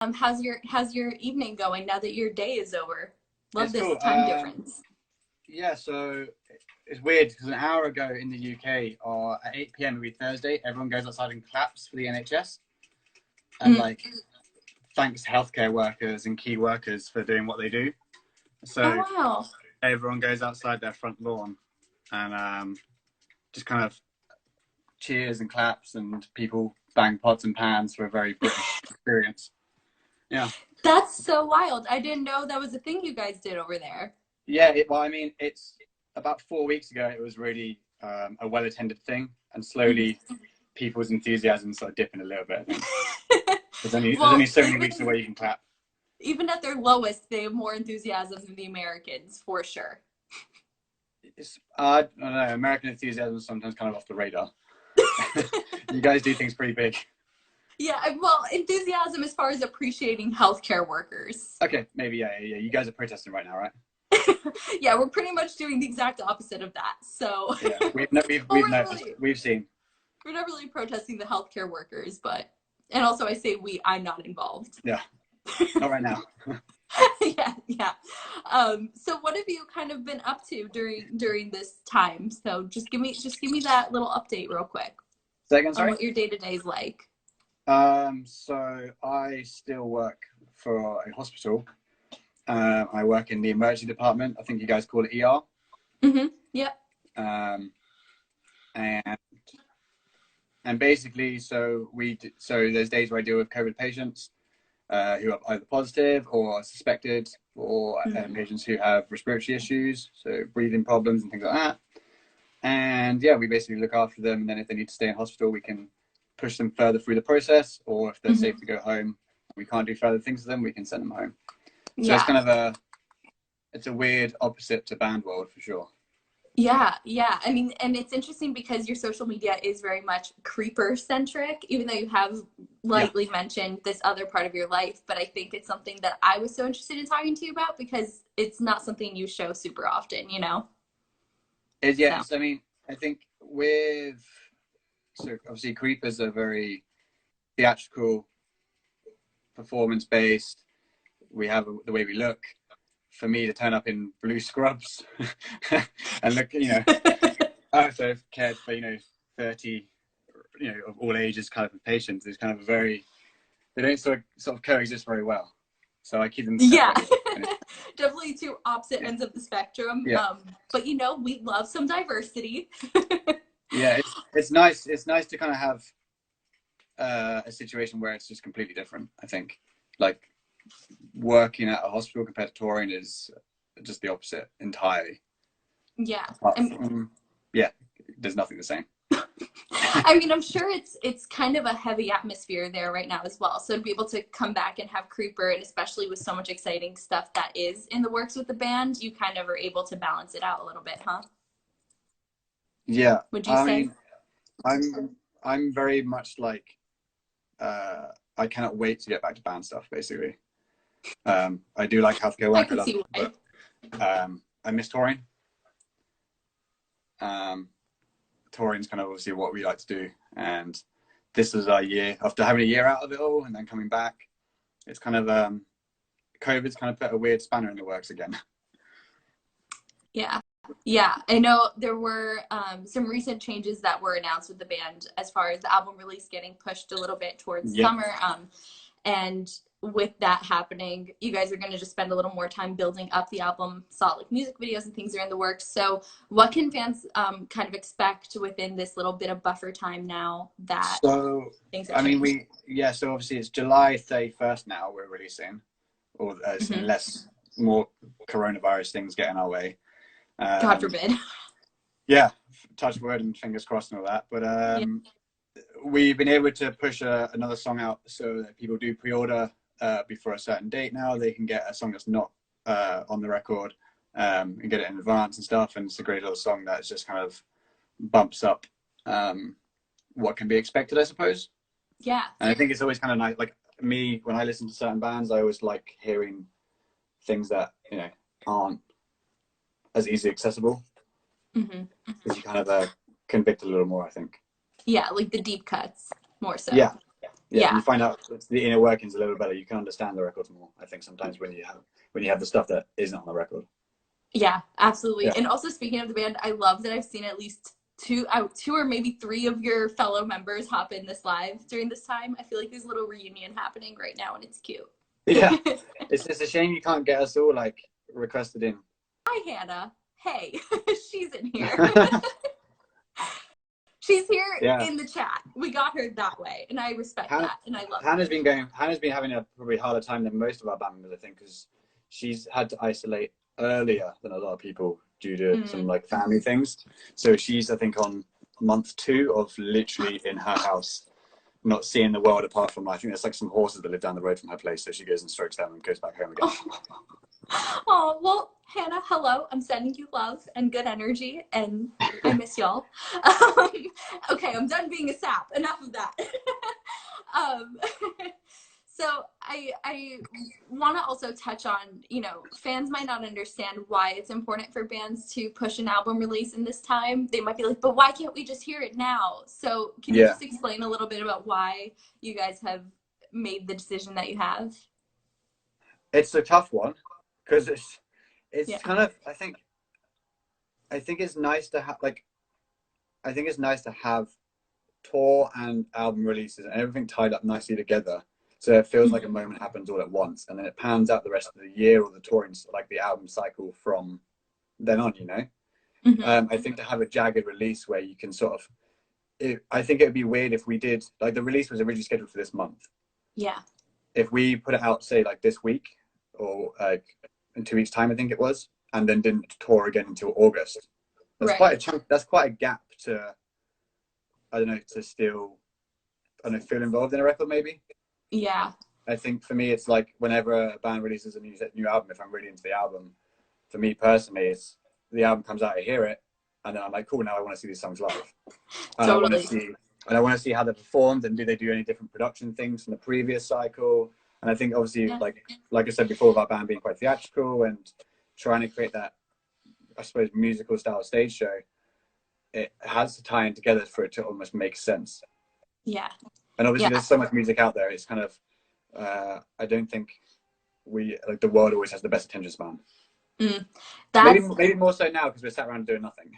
How's your evening going now that your day is over? Love It's this cool. time difference. Yeah, so it's weird because an hour ago in the UK, or at 8 p.m. every Thursday, everyone goes outside and claps for the NHS and Mm. like thanks healthcare workers and key workers for doing what they do. Oh So wow. everyone goes outside their front lawn and just kind of cheers and claps, and people bang pots and pans for a very British experience. Yeah. That's so wild. I didn't know that was a thing you guys did over there. Yeah, well, I mean, it's about 4 weeks ago. It was really a well-attended thing, and slowly people's enthusiasm sort of dipping a little bit. I think there's only Well, so many weeks away you can clap. even at their lowest, they have more enthusiasm than the Americans, for sure. I don't know. American enthusiasm is sometimes kind of off the radar. You guys do things pretty big. Yeah, well, enthusiasm as far as appreciating healthcare workers. Okay, maybe yeah. You guys are protesting right now, right? Yeah, we're pretty much doing the exact opposite of that. So, Yeah, well, we've noticed, we've seen. we're not really protesting the healthcare workers, but and also I say we, I'm not involved. Yeah, not right now. Yeah. So what have you kind of been up to during this time? So just give me that little update real quick Second, on sorry. what your day-to-day is like. So I still work for a hospital. I work in the emergency department. I think you guys call it ER. Mm-hmm. Yep. Um, and basically, so there's days where I deal with COVID patients who are either positive or suspected, or patients who have respiratory issues, so breathing problems and things like that. And yeah, we basically look after them. And then if they need to stay in hospital, we can push them further through the process, or if they're safe to go home, we can't do further things to them, we can send them home. So it's kind of it's a weird opposite to band world for sure. Yeah. I mean, and it's interesting because your social media is very much creeper centric, even though you have lightly mentioned this other part of your life. But I think it's something that I was so interested in talking to you about because it's not something you show super often, you know? So, I mean, I think so obviously creepers are very theatrical, performance based. We have the way we look. For me to turn up in blue scrubs and look, I also cared for 30, of all ages kind of patients. It's kind of they don't sort of coexist very well. So I keep them separated. Definitely two opposite ends of the spectrum. But we love some diversity. Yeah, it's nice. It's nice to kind of have a situation where it's just completely different. I think like working at a hospital compared to touring is just the opposite entirely. Yeah. There's nothing the same. I mean, I'm sure it's kind of a heavy atmosphere there right now as well. So to be able to come back and have Creeper, and especially with so much exciting stuff that is in the works with the band, you kind of are able to balance it out a little bit, huh? Yeah. Would you say? I'm very much like I cannot wait to get back to band stuff, basically. I do like healthcare work. I can see why. But I miss touring. Touring's kind of obviously what we like to do, and this is our year after having a year out of it all and then coming back. It's kind of COVID's kind of put a weird spanner in the works again. Yeah, I know there were some recent changes that were announced with the band as far as the album release getting pushed a little bit towards summer. And with that happening, you guys are going to just spend a little more time building up the album. Saw like music videos and things are in the works. So what can fans kind of expect within this little bit of buffer time now that things have changed? So obviously it's July 31st now we're releasing, or unless more coronavirus things get in our way. God forbid. Yeah, touch wood and fingers crossed and all that. But we've been able to push another song out so that people do pre-order before a certain date now. They can get a song that's not on the record and get it in advance and stuff. And it's a great little song that just kind of bumps up what can be expected, I suppose. Yeah. And I think it's always kind of nice. Like me, when I listen to certain bands, I always like hearing things that, aren't as easily accessible. Because you kind of convict a little more, I think. Yeah, like the deep cuts more so. Yeah. Yeah, when you find out the inner workings a little better, you can understand the records more. I think sometimes when you have the stuff that isn't on the record. Yeah, absolutely. Yeah. And also, speaking of the band, I love that I've seen at least two or maybe three of your fellow members hop in this live during this time. I feel like there's a little reunion happening right now, and it's cute. Yeah, it's just a shame you can't get us all like requested in. Hi, Hannah. Hey, she's in here. She's here in the chat. We got her that way, and I respect that, and I love Hannah's been having a probably harder time than most of our band members, I think, because she's had to isolate earlier than a lot of people due to some like family things. So she's, I think, on month 2 of literally in her house, not seeing the world apart from, I think there's like some horses that live down the road from her place, so she goes and strokes them and goes back home again. Oh, well, Hannah, hello. I'm sending you love and good energy, and I miss y'all. Okay, I'm done being a sap. Enough of that. So I want to also touch on, fans might not understand why it's important for bands to push an album release in this time. They might be like, but why can't we just hear it now? So can you just explain a little bit about why you guys have made the decision that you have? It's a tough one. Because it's kind of, I think it's nice to have, like, I think it's nice to have tour and album releases and everything tied up nicely together, so it feels like a moment happens all at once, and then it pans out the rest of the year or the touring, like the album cycle from then on, I think to have a jagged release where you can sort of, I think it would be weird if we did, like, the release was originally scheduled for this month. Yeah. If we put it out, say, like this week or like in 2 weeks' time, I think it was, and then didn't tour again until August. That's quite a chunk. That's quite a gap to, I don't know, to still, I don't know, feel involved in a record maybe. Yeah. I think for me, it's like whenever a band releases a new album, if I'm really into the album, for me personally, it's the album comes out, I hear it, and then I'm like, cool, now I want to see these songs live. And Totally. I want to see how they performed, and do they do any different production things from the previous cycle. And I think obviously, like I said before, about band being quite theatrical and trying to create that, I suppose, musical style stage show, it has to tie in together for it to almost make sense. Yeah. And obviously there's so much music out there. It's kind of, I don't think the world always has the best attention span. Maybe more so now because we're sat around doing nothing.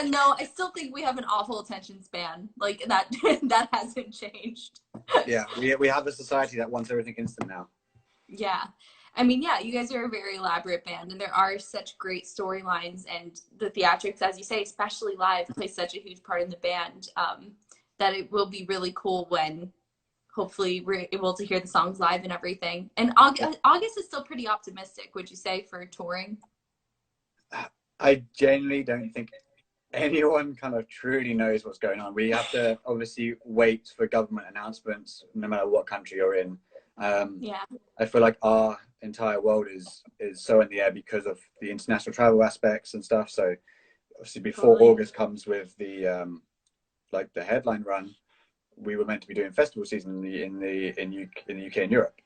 No, I still think we have an awful attention span. Like that hasn't changed. Yeah, we have a society that wants everything instant now. Yeah. I mean, yeah, you guys are a very elaborate band, and there are such great storylines, and the theatrics, as you say, especially live, play such a huge part in the band, that it will be really cool when hopefully we're able to hear the songs live and everything. And August is still pretty optimistic, would you say, for touring? I genuinely don't think anyone kind of truly knows what's going on. We have to obviously wait for government announcements, no matter what country you're in. I feel like our entire world is so in the air because of the international travel aspects and stuff. So obviously before August comes with the like the headline run, we were meant to be doing festival season in the UK and Europe,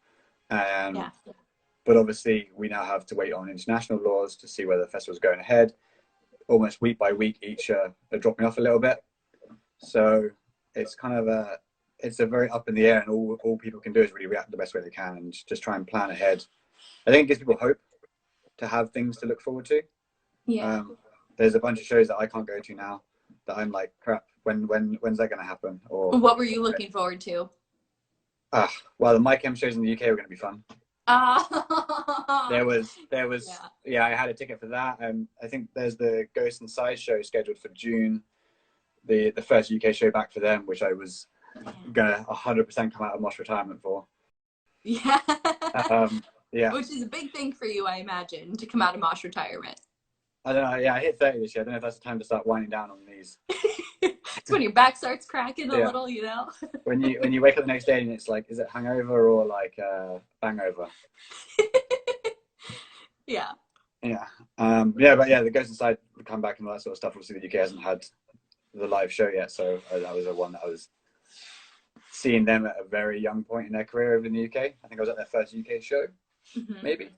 but obviously we now have to wait on international laws to see whether the festival's going ahead. Almost week by week, each are dropping off a little bit. So it's kind of it's a very up in the air, and all people can do is really react the best way they can and just try and plan ahead. I think it gives people hope to have things to look forward to. Yeah. There's a bunch of shows that I can't go to now that I'm like, crap, when's that going to happen? Or what were you looking forward to? Well, the My Chem shows in the UK were going to be fun. There was I had a ticket for that. I think there's the Ghost Inside show scheduled for June, the first UK show back for them, which I was gonna 100% come out of Mosh retirement for. Yeah. Yeah. Which is a big thing for you, I imagine, to come out of Mosh retirement. I don't know. Yeah, I hit 30 this year. I don't know if that's the time to start winding down on these. It's when your back starts cracking a little, When you wake up the next day and it's like, is it hangover or like bangover? Yeah. Yeah. But the Ghost Inside would come back and all that sort of stuff. Obviously, the UK hasn't had the live show yet, so that was the one that I was seeing them at a very young point in their career over in the UK. I think I was at their first UK show, maybe.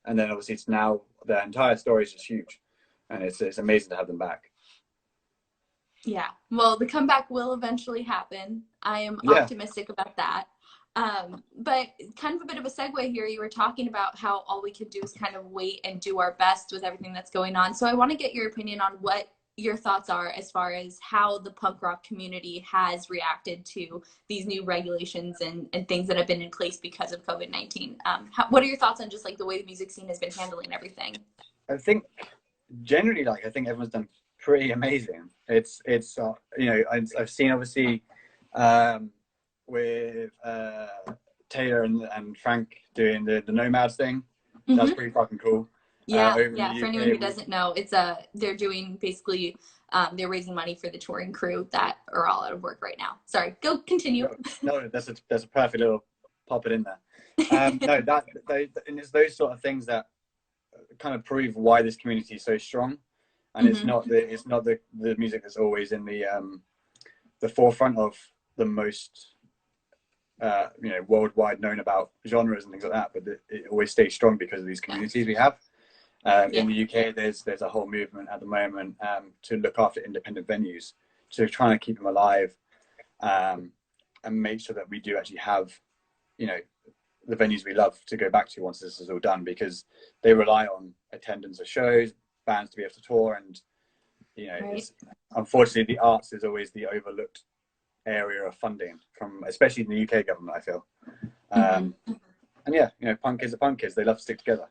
And then obviously it's now, their entire story is just huge, and it's amazing to have them back. Yeah. Well, the comeback will eventually happen. I am optimistic about that. But kind of a bit of a segue here. You were talking about how all we can do is kind of wait and do our best with everything that's going on. So I want to get your opinion on what your thoughts are as far as how the punk rock community has reacted to these new regulations and things that have been in place because of COVID-19. What are your thoughts on just like the way the music scene has been handling everything? I think generally, like, I think everyone's done pretty amazing. It's you know, I've seen obviously with Taylor and Frank doing the Nomads thing. That's pretty fucking cool. Yeah, yeah. For anyone who doesn't know, it's they're doing basically they're raising money for the touring crew that are all out of work right now. Sorry, go continue. No, that's a perfect little pop it in there. No, and it's those sort of things that kind of prove why this community is so strong, and it's not the music that's always in the forefront of the most you know, worldwide known about genres and things like that, but it always stays strong because of these communities we have. In the UK, there's a whole movement at the moment to look after independent venues, to try and keep them alive, and make sure that we do actually have, you know, the venues we love to go back to once this is all done, because they rely on attendance of shows, bands to be able to tour, and you know, unfortunately, the arts is always the overlooked area of funding from, especially in the UK government, I feel. And yeah, you know, punk kids are punk kids. They love to stick together.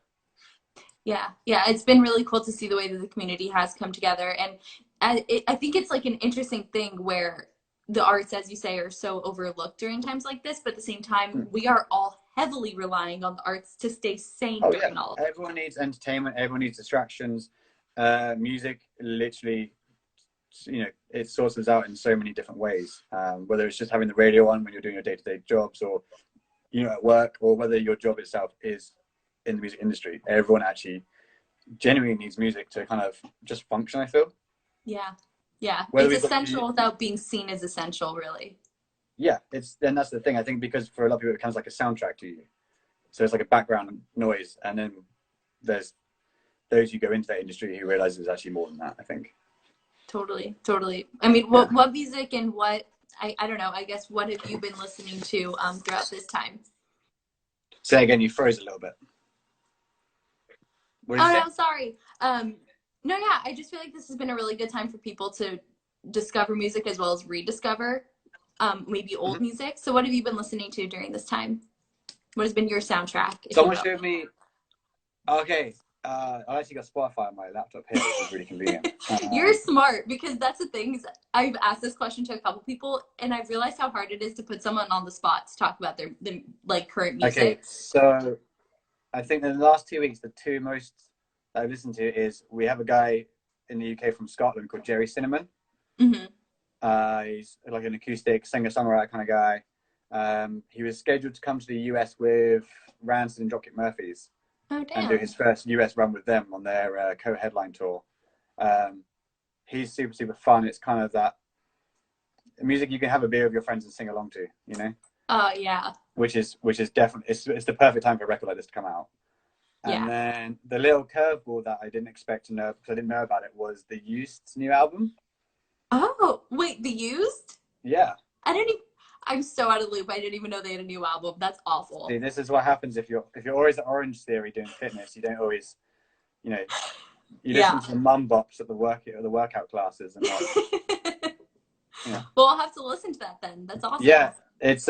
Yeah, it's been really cool to see the way that the community has come together, and I think it's like an interesting thing where the arts, as you say, are so overlooked during times like this, but at the same time, we are all heavily relying on the arts to stay sane during all of it. Everyone needs entertainment. Everyone needs distractions. Music, literally, you know, it sorts us out in so many different ways. Whether it's just having the radio on when you're doing your day-to-day jobs, or you know, at work, or whether your job itself is in the music industry, everyone actually genuinely needs music to kind of just function, I feel. Yeah. It's essential without being seen as essential, really. Yeah, then that's the thing. I think because for a lot of people it becomes like a soundtrack to you. So it's like a background noise, and then there's those who go into that industry who realize there's actually more than that, I think. Totally. I mean, what music and what, I don't know, I guess, what have you been listening to throughout this time? Say again, you froze a little bit. No, sorry. No, yeah, I just feel like this has been a really good time for people to discover music as well as rediscover maybe old music. So what have you been listening to during this time? What has been your soundtrack? Someone showed me, okay, I actually got Spotify on my laptop here, which is really convenient. You're smart, because that's the thing. I've asked this question to a couple people, and I've realized how hard it is to put someone on the spot to talk about their like current music. Okay, so I think in the last 2 weeks, the two most that I've listened to is, we have a guy in the UK from Scotland called Jerry Cinnamon. He's like an acoustic singer-songwriter kind of guy. He was scheduled to come to the US with Rancid and Dropkick Murphys and do his first US run with them on their co-headline tour. He's super, super fun. It's kind of that music you can have a beer with your friends and sing along to, you know? Yeah. Which is definitely, it's the perfect time for a record like this to come out. And then the little curveball that I didn't expect to know, because I didn't know about it, was the Used's new album. Oh, wait, the Used? Yeah. I'm so out of the loop. I didn't even know they had a new album. That's awful. See, this is what happens if you're always at Orange Theory doing fitness. You don't always, you know, you listen to the mum bops at the workout classes and not. Well, I'll have to listen to that then. That's awesome. Yeah, it's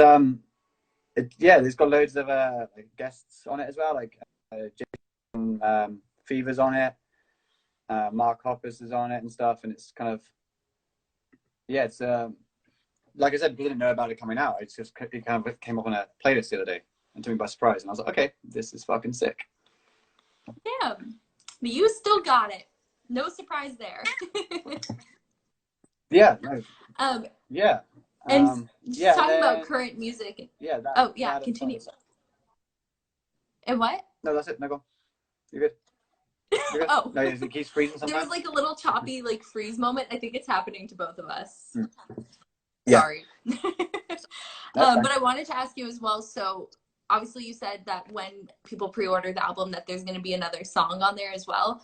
it's got loads of like guests on it as well, like Jason Fever's on it, Mark Hoppus is on it and stuff, and it's kind of it's like I said, we didn't know about it coming out. It kind of came up on a playlist the other day and took me by surprise, and I was like, okay, this is fucking sick. Yeah, but you still got it. No surprise there. Yeah. No. Yeah. And talking about current music. Yeah. Continue. And what? No, that's it. No, go on. You're good. You're good. Oh. No, it keeps freezing sometimes. There was like a little choppy like freeze moment. I think it's happening to both of us. Yeah. Sorry. But I wanted to ask you as well. So obviously you said that when people pre-order the album that there's going to be another song on there as well.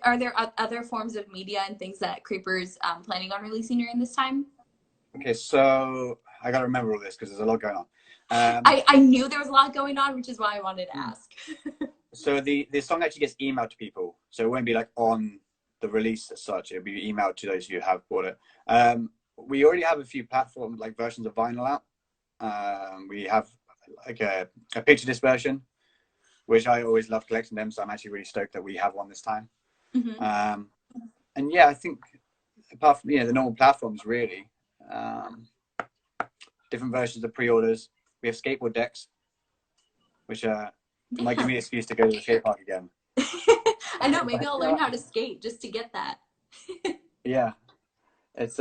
are there other forms of media and things that Creeper's planning on releasing during this time? Okay, so I got to remember all this because there's a lot going on. I knew there was a lot going on, which is why I wanted to ask. So the song actually gets emailed to people, so it won't be like on the release as such. It'll be emailed to those who have bought it. We already have a few platforms, like versions of vinyl out. We have like a picture disc version, which I always love collecting them, so I'm actually really stoked that we have one this time. Mm-hmm. And yeah, I think apart from the normal platforms, really, different versions of pre-orders. We have skateboard decks, which might give me an excuse to go to the skate park again. I know, maybe I'll learn how to skate just to get that. Yeah, it's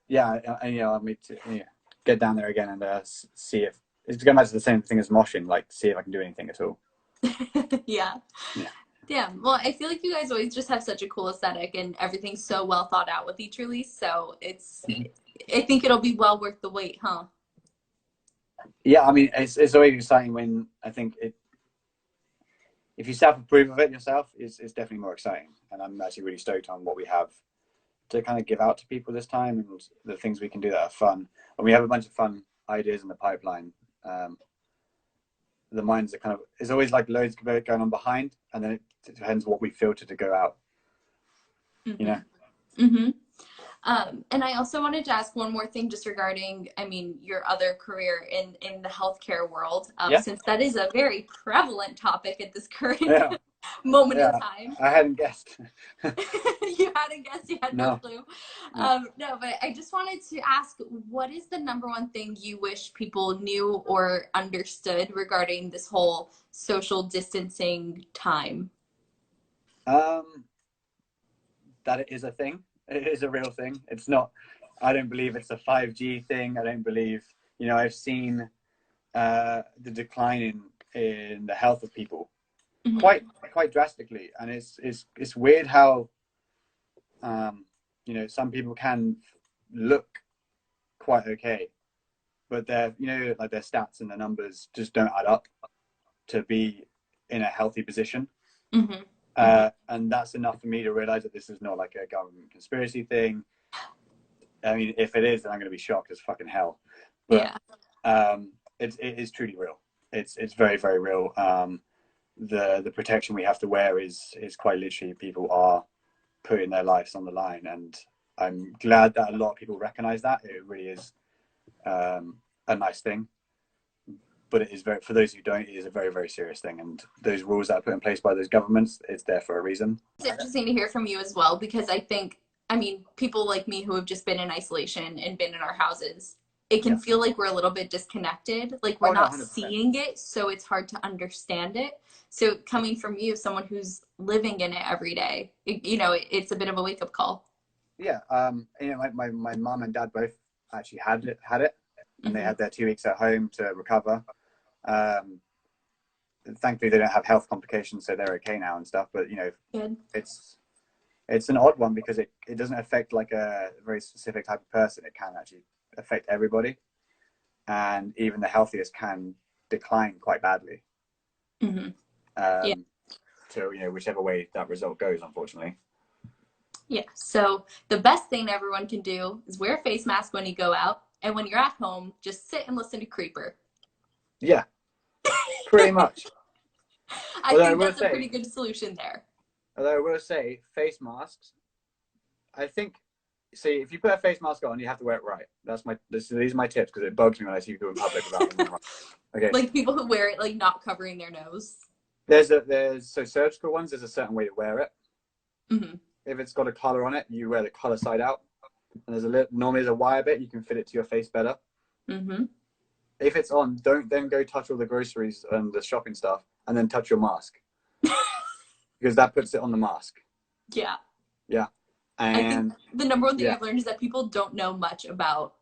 yeah, I'll need to get down there again and see if it's going back to the same thing as moshing, like see if I can do anything at all. Yeah. Well, I feel like you guys always just have such a cool aesthetic and everything's so well thought out with each release. So I think it'll be well worth the wait, huh? Yeah, I mean, it's always exciting when I think if you self-approve of it yourself, it's definitely more exciting. And I'm actually really stoked on what we have to kind of give out to people this time and the things we can do that are fun. And we have a bunch of fun ideas in the pipeline. The minds are kind of, there's always like loads going on behind, and then it depends what we filter to go out. Mm-hmm. You know? Mm-hmm. And I also wanted to ask one more thing just regarding, I mean, your other career in the healthcare world, since that is a very prevalent topic at this current moment in time. I hadn't guessed. You hadn't guessed, you had no clue. No, but I just wanted to ask, what is the number one thing you wish people knew or understood regarding this whole social distancing time? That it is a thing. It is a real thing. It's not, I don't believe it's a 5G thing. I don't believe, I've seen the decline in the health of people quite drastically. And it's weird how, some people can look quite okay, but their, like their stats and the numbers just don't add up to be in a healthy position. And that's enough for me to realize that this is not like a government conspiracy thing. I mean, if it is, then I'm going to be shocked as fucking hell. But it is truly real. It's very, very real. The protection we have to wear is quite literally, people are putting their lives on the line, and I'm glad that a lot of people recognize that. It really is a nice thing. But it is for those who don't, it is a very, very serious thing. And those rules that are put in place by those governments, it's there for a reason. It's interesting to hear from you as well, because I think, people like me who have just been in isolation and been in our houses, it can feel like we're a little bit disconnected, like we're not 100%. Seeing it, so it's hard to understand it. So coming from you, someone who's living in it every day, it's a bit of a wake-up call. Yeah, my mom and dad both actually had it, and they had their 2 weeks at home to recover. Thankfully they don't have health complications, so they're okay now and stuff, but Good. It's an odd one because it doesn't affect like a very specific type of person. It can actually affect everybody, and even the healthiest can decline quite badly. So whichever way that result goes, unfortunately. Yeah, so the best thing everyone can do is wear a face mask when you go out, and when you're at home, just sit and listen to Creeper. Yeah, pretty much. I think that's a pretty good solution there. Although I will say, face masks, I think, if you put a face mask on, you have to wear it right. These are my tips, because it bugs me when I see people in public without them right. Okay. Like people who wear it, like not covering their nose. There's surgical ones, there's a certain way to wear it. If it's got a collar on it, you wear the collar side out. And normally there's a wire bit, you can fit it to your face better. If it's on, don't then go touch all the groceries and the shopping stuff and then touch your mask. Because that puts it on the mask. Yeah. And I think the number one thing I've learned is that people don't know much about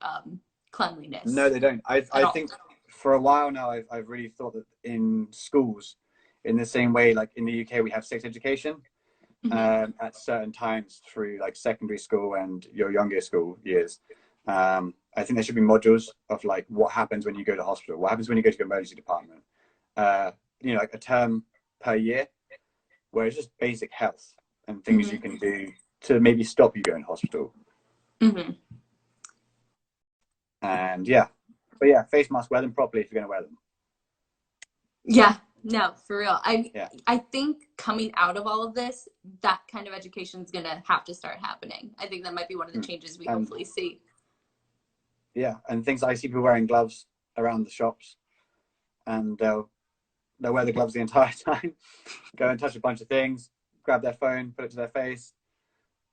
cleanliness. No, they don't. I think for a while now, I've really thought that in schools, in the same way, like in the UK, we have sex education at certain times through like secondary school and your younger school years. I think there should be modules of like what happens when you go to hospital, what happens when you go to the emergency department, like a term per year, where it's just basic health and things you can do to maybe stop you going to hospital. And but yeah, face masks, wear them properly if you're going to wear them. Yeah, no, for real. I think coming out of all of this, that kind of education is going to have to start happening. I think that might be one of the changes we hopefully see. Yeah, and things I see people wearing gloves around the shops, and they'll wear the gloves the entire time, go and touch a bunch of things, grab their phone, put it to their face.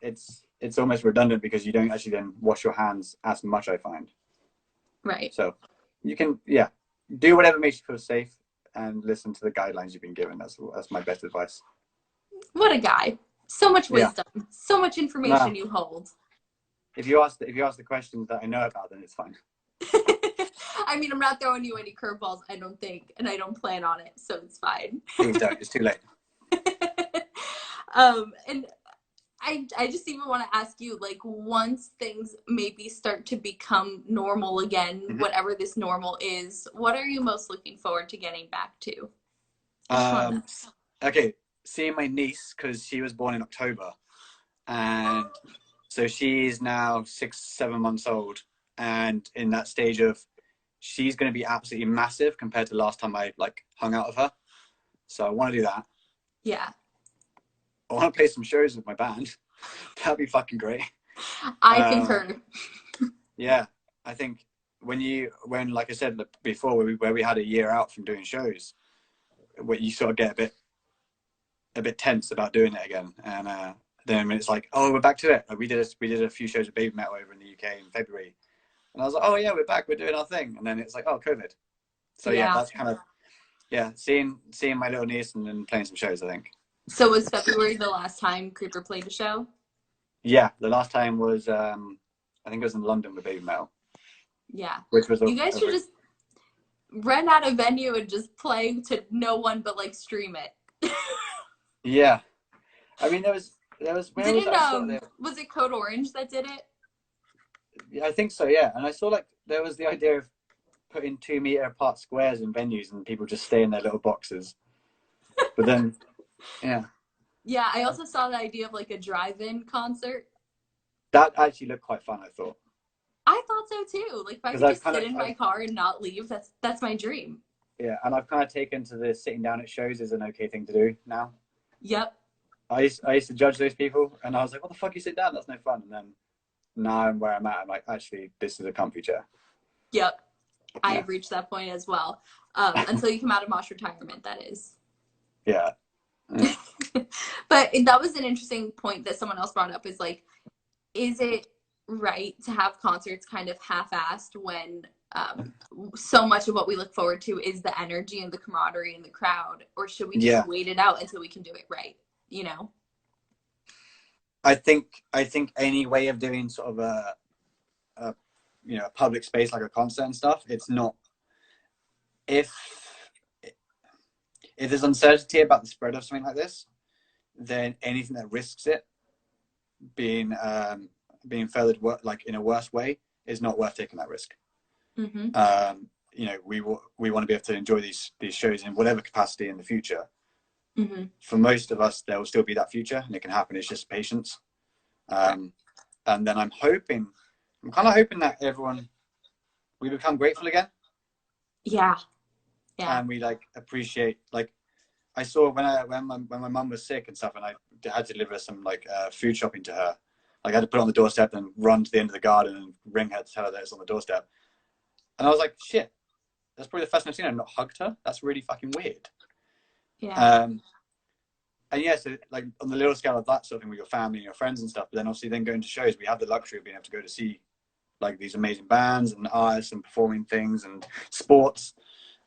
It's almost redundant because you don't actually then wash your hands as much, I find. Right. So you can, do whatever makes you feel safe and listen to the guidelines you've been given. That's my best advice. What a guy. So much wisdom, so much information you hold. If you ask the questions that I know about, then it's fine. I mean, I'm not throwing you any curveballs, I don't think, and I don't plan on it, so it's fine. Please don't. It's too late. And I just even want to ask you, like, once things maybe start to become normal again, whatever this normal is, what are you most looking forward to getting back to? Okay, seeing my niece, because she was born in October, and so she's now 6-7 months old, and in that stage of, she's going to be absolutely massive compared to last time I hung out with her. So I want to do that. Yeah. I want to play some shows with my band. That'd be fucking great. I concur. Yeah, I think when like I said before, where we had a year out from doing shows, where you sort of get a bit tense about doing it again, and then when it's like, oh, we're back to it. Like we did a few shows with Baby Metal over in the UK in February, and I was like, oh yeah, we're back, we're doing our thing, and then it's like, oh, COVID. So yeah, that's kind of seeing my little niece and then playing some shows, I think. So was February the last time Creeper played a show? Yeah, the last time was I think it was in London with Baby Metal. Yeah. Which was you guys should just rent out a venue and just play to no one but stream it. Yeah. I mean there was was it Code Orange that did it? Yeah, I think so, yeah. And I saw there was the idea of putting 2 meter apart squares in venues and people just stay in their little boxes. But then Yeah, I also saw the idea of a drive-in concert. That actually looked quite fun, I thought. I thought so too. If I could just sit in my car and not leave, that's my dream. Yeah, and I've kind of taken to the sitting down at shows is an okay thing to do now. Yep. I used to judge those people, and I was like, what the fuck, you sit down? That's no fun. And then now I'm where I'm at. I'm like, actually, this is a comfy chair. Yep. I have reached that point as well. Until you come out of Mosh retirement, that is. Yeah. But that was an interesting point that someone else brought up is is it right to have concerts kind of half-assed when so much of what we look forward to is the energy and the camaraderie in the crowd, or should we just wait it out until we can do it right? I think any way of doing sort of a public space like a concert and stuff, it's not, if there's uncertainty about the spread of something like this, then anything that risks it being furthered in a worse way is not worth taking that risk. We want to be able to enjoy these shows in whatever capacity in the future. For most of us, there will still be that future, and it can happen. It's just patience. And then I'm kind of hoping that we become grateful again. Yeah. And we appreciate, I saw when my mum was sick and stuff, and I had to deliver some food shopping to her. I had to put it on the doorstep and run to the end of the garden and ring her to tell her that it's on the doorstep. And I was like, shit, that's probably the first time I've seen her and not hugged her. That's really fucking weird. Yeah. And yeah, so on the little scale of that sort of thing with your family and your friends and stuff, but then obviously then going to shows, we have the luxury of being able to go to see these amazing bands and artists and performing things and sports.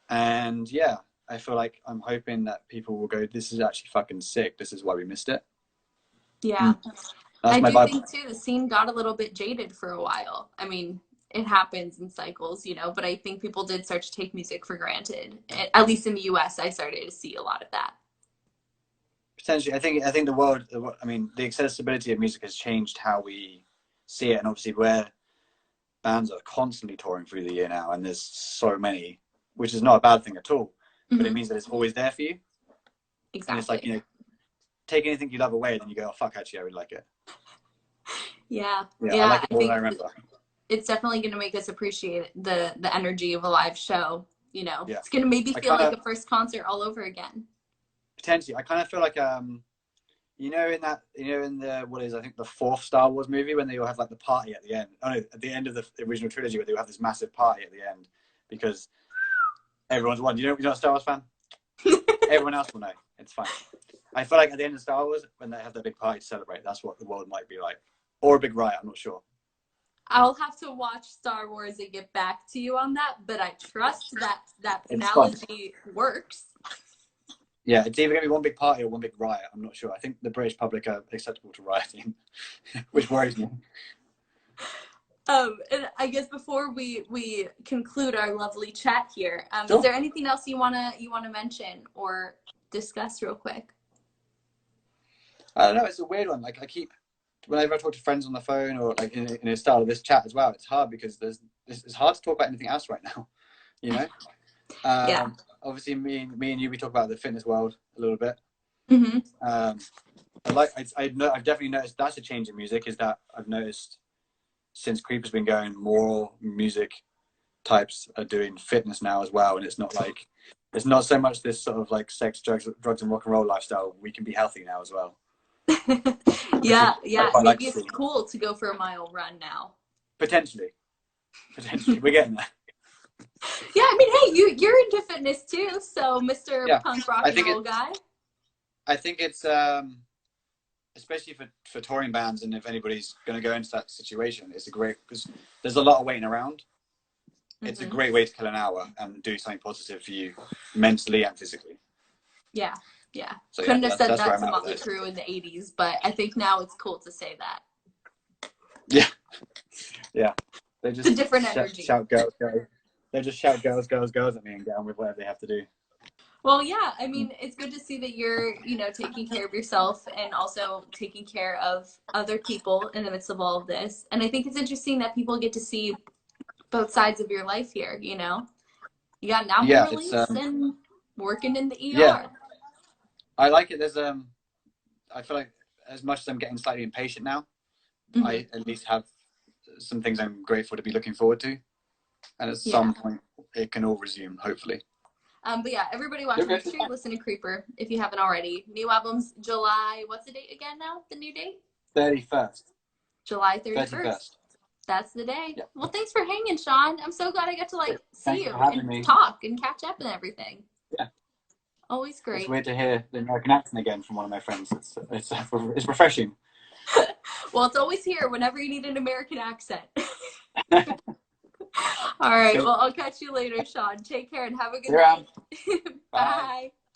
And yeah, I feel like I'm hoping that people will go, this is actually fucking sick. This is why we missed it. Yeah. I do think too, the scene got a little bit jaded for a while. I mean, it happens in cycles, but I think people did start to take music for granted. At least in the US, I started to see a lot of that. Potentially. I think the world, the accessibility of music has changed how we see it. And obviously where bands are constantly touring through the year now, and there's so many, which is not a bad thing at all, but it means that it's always there for you. Exactly. And it's take anything you love away, then you go, oh fuck, actually I really like it. Yeah. I like it more than I remember. It's definitely going to make us appreciate the energy of a live show. You know, yeah. It's going to maybe feel like a first concert all over again. Potentially. I kind of feel like you know, in the what is, I think, the 4th Star Wars movie, when they all have like the party at the end. Oh no, at the end of the original trilogy, where they all have this massive party at the end because everyone's won. You're not a Star Wars fan? Everyone else will know. It's fine. I feel like at the end of Star Wars, when they have their big party to celebrate, that's what the world might be like, or a big riot. I'm not sure. I'll have to watch Star Wars and get back to you on that, but I trust that analogy works. Yeah, it's either going to be one big party or one big riot. I'm not sure. I think the British public are acceptable to rioting, which worries me. And I guess before we conclude our lovely chat here, sure. Is there anything else you wanna mention or discuss real quick? I don't know. It's a weird one. Like whenever I talk to friends on the phone or like in a style of this chat as well, it's hard because it's hard to talk about anything else right now. You know. Yeah. Obviously, me and you, we talk about the fitness world a little bit. Mm-hmm. I've definitely noticed that's a change in music. Is that I've noticed since Creeper's been going, more music types are doing fitness now as well, and it's not so much this sort of like sex, drugs and rock and roll lifestyle. We can be healthy now as well. yeah. Maybe it's cool to go for a mile run now. Potentially, we're getting there. Yeah, I mean, hey, you're into fitness too, so Mr. Punk Rock and Roll guy. I think it's especially for touring bands, and if anybody's going to go into that situation, it's a great, because there's a lot of waiting around. It's a great way to kill an hour and do something positive for you mentally and physically. Yeah. So, couldn't have said that to Motley Crue in the 80s, but I think now it's cool to say that. Yeah. They just it's a different energy. Shout girls. They just shout girls at me and get on with whatever they have to do. Well, yeah, I mean, it's good to see that you're, taking care of yourself and also taking care of other people in the midst of all of this. And I think it's interesting that people get to see both sides of your life here, You got an album release and working in the ER. Yeah. I like it. There's I feel like as much as I'm getting slightly impatient now, I at least have some things I'm grateful to be looking forward to. And at some point, it can all resume, hopefully. But yeah, everybody watching, make sure you listen to Creeper if you haven't already. New album's July, what's the date again now? The new date? 31st. July 31st. That's the day. Yep. Well, thanks for hanging, Sean. I'm so glad I got to see you and talk and catch up and everything. Yeah. Always great. It's weird to hear the American accent again from one of my friends. It's refreshing. Well, it's always here whenever you need an American accent. All right. Well, I'll catch you later, Sean. Take care and have a good night. Bye.